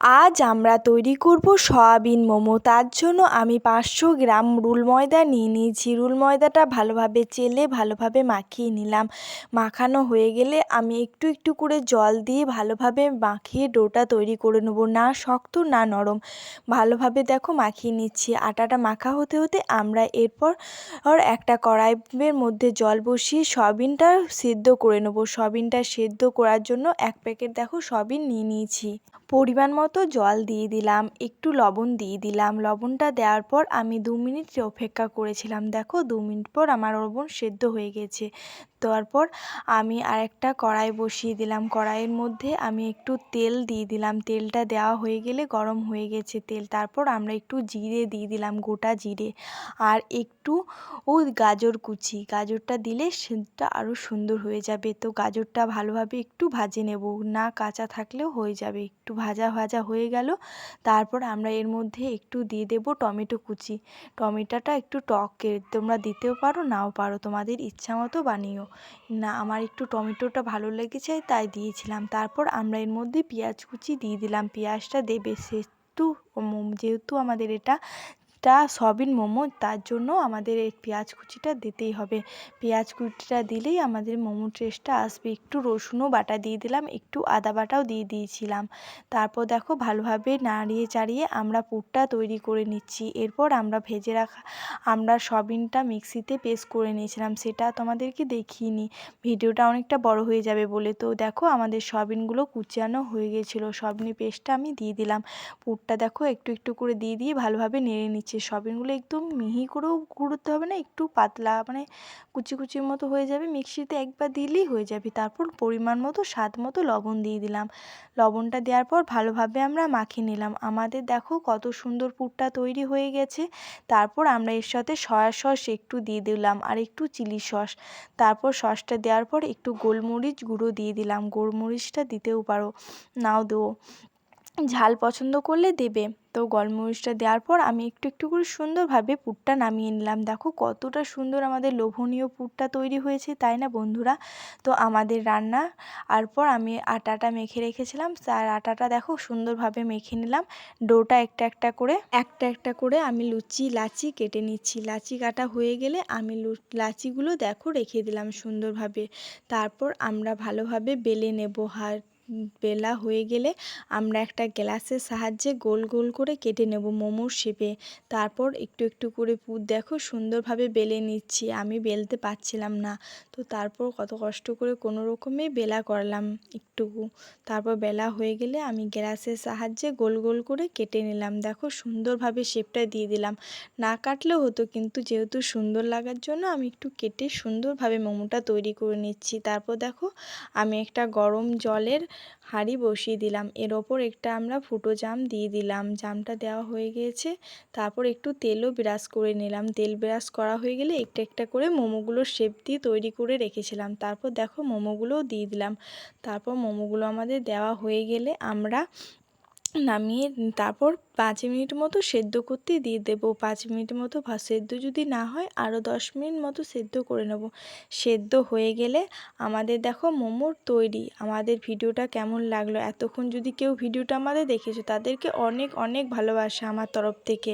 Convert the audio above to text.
আজ আমরা তৈরি করব সয়াবিন মোমো। তার জন্য আমি 500 গ্রাম রুল ময়দা নিয়ে নিয়েছি। রুল ময়দাটা ভালোভাবে চেলে ভালোভাবে মাখিয়ে নিলাম। মাখানো হয়ে গেলে আমি একটু একটু করে জল দিয়ে ভালোভাবে মাখিয়ে ডোটা তৈরি করে নেব, না শক্ত না নরম। ভালোভাবে দেখো মাখিয়ে নিচ্ছি। আটাটা মাখা হতে হতে আমরা এরপর একটা কড়াইয়ের মধ্যে জল বসিয়ে সয়াবিনটা সেদ্ধ করে নেব। সয়াবিনটা সেদ্ধ করার জন্য 1 প্যাকেট দেখো সয়াবিন নিয়ে নিয়েছি। পরিমাণ মতো জল দিয়ে দিলাম, একটু লবণ দিয়ে দিলাম। লবণটা দেওয়ার পর আমি 2 মিনিট অপেক্ষা করেছিলাম। দেখো 2 মিনিট পর আমার লবণ সেদ্ধ হয়ে গেছে। তারপর আমি আরেকটা কড়াই বসিয়ে দিলাম। কড়াইয়ের মধ্যে আমি একটু তেল দিয়ে দিলাম। তেলটা দেওয়া হয়ে গেলে গরম হয়ে গেছে তেল। তারপর আমরা একটু জিরে দিয়ে দিলাম, গোটা জিরে, আর একটু গাজর কুচি। গাজরটা দিলে সেদ্ধটা আরও সুন্দর হয়ে যাবে। তো গাজরটা ভালোভাবে একটু ভেজে নেব, না কাঁচা থাকলেও হয়ে যাবে। একটু ভাজা ভাজা হয়ে গেল। তারপর আমরা এর মধ্যে একটু দিয়ে দেব টমেটো কুচি। টমেটোটা একটু টকের, তোমরা দিতেও পারো নাও পারো, তোমাদের ইচ্ছা মতো বানিও। না, আমার একটু টমেটোটা ভালো লেগেছে তাই দিয়েছিলাম। তারপর আমরা এর মধ্যে পেঁয়াজ কুচি দিয়ে দিলাম। পেঁয়াজটা দেবে সেহেতু, যেহেতু আমাদের এটা সয়াবিন মোমো, তার জন্য আমাদের এই পেঁয়াজ কুচিটা দিতেই হবে। পেঁয়াজ কুচিটা দিলেই আমাদের মোমোর টেস্টটা আসবে। একটু রসুনও বাটা দিয়ে দিলাম, একটু আদা বাটাও দিয়ে দিয়েছিলাম। তারপর দেখো ভালোভাবে নাড়িয়ে চাড়িয়ে আমরা পুরটা তৈরি করে নিচ্ছি। এরপর আমরা ভেজে রাখা আমরা সয়াবিনটা মিক্সিতে পেস্ট করে নিয়েছিলাম, সেটা তোমাদেরকে দেখিয়ে, ভিডিওটা অনেকটা বড় হয়ে যাবে বলে। তো দেখো আমাদের সয়াবিনগুলো কুচানো হয়ে গেছিলো। সয়াবিনের পেস্টটা আমি দিয়ে দিলাম। পুরটা দেখো একটু একটু করে দিয়ে দিয়ে ভালোভাবে নেড়ে নিচ্ছি। সয়াবিনগুলো একদম মিহি করেও গুঁড়োতে হবে না, একটু পাতলা মানে কুচি কুচির মতো হয়ে যাবে। মিক্সিতে একবার দিলেই হয়ে যাবে। তারপর পরিমাণ মতো স্বাদ মতো লবণ দিয়ে দিলাম। লবণটা দেওয়ার পর ভালোভাবে আমরা মাখিয়ে নিলাম। আমাদের দেখো কত সুন্দর পুরটা তৈরি হয়ে গেছে। তারপর আমরা এর সাথে সয়া সস একটু দিয়ে দিলাম, আর একটু চিলি সস। তারপর সসটা দেওয়ার পর একটু গোলমরিচ গুঁড়ো দিয়ে দিলাম। গোলমরিচটা দিতেও পারো, নাও দেবো, ঝাল পছন্দ করলে দেবে। তো গোলমরিচটা দেওয়ার পর আমি একটু একটু করে সুন্দরভাবে পুরটা নামিয়ে নিলাম। দেখো কতটা সুন্দর আমাদের লোভনীয় পুরটা তৈরি হয়েছে, তাই না বন্ধুরা? তো আমাদের রান্না আর পর আমি আটাটা মেখে রেখেছিলাম, তার আটাটা দেখো সুন্দরভাবে মেখে নিলাম। ডোটা একটা একটা করে আমি লাচি কেটে নিচ্ছি। লাচি কাটা হয়ে গেলে আমি লাচিগুলো দেখো রেখে দিলাম সুন্দরভাবে। তারপর আমরা ভালোভাবে বেলে নেব। বেলা হয়ে গেলে আমরা একটা গ্লাসের সাহায্যে গোল গোল করে কেটে নেব মোমোর শেপে। তারপর একটু একটু করে পুর দেখো সুন্দরভাবে বেলে নিচ্ছি। আমি বেলতে পারছিলাম না, তো তারপর কত কষ্ট করে কোনো রকমে বেলা করলাম একটুকু। তারপর বেলা হয়ে গেলে আমি গ্লাসের সাহায্যে গোল গোল করে কেটে নিলাম। দেখো সুন্দরভাবে শেপটা দিয়ে দিলাম। না কাটলেও হতো, কিন্তু যেহেতু সুন্দর লাগার জন্য আমি একটু কেটে সুন্দরভাবে মোমোটা তৈরি করে নিচ্ছি। তারপর দেখো আমি একটা গরম জলের হাঁড়ি বসিয়ে দিলাম। এর ওপর একটা আমরা ফুটো জাম দিয়ে দিলাম। জামটা দেওয়া হয়ে গিয়েছে। তারপর একটু তেলও ব্রাশ করে নিলাম। তেল ব্রাশ করা হয়ে গেলে একটা একটা করে মোমোগুলোর শেপ দিয়ে তৈরি করে রেখেছিলাম। তারপর দেখো মোমোগুলোও দিয়ে দিলাম। তারপর মোমোগুলো আমাদের দেওয়া হয়ে গেলে আমরা নামিয়ে তারপর 5 মিনিট মতো সেদ্ধ করতে দিয়ে দেবো। 5 মিনিট মতো সেদ্ধ যদি না হয় আরও 10 মিনিট মতো সেদ্ধ করে নেব। সেদ্ধ হয়ে গেলে আমাদের দেখো মোমোর তৈরি। আমাদের ভিডিওটা কেমন লাগলো? এতক্ষণ যদি কেউ ভিডিওটা আমাদের দেখেছো, তাদেরকে অনেক অনেক ভালোবাসা আমার তরফ থেকে।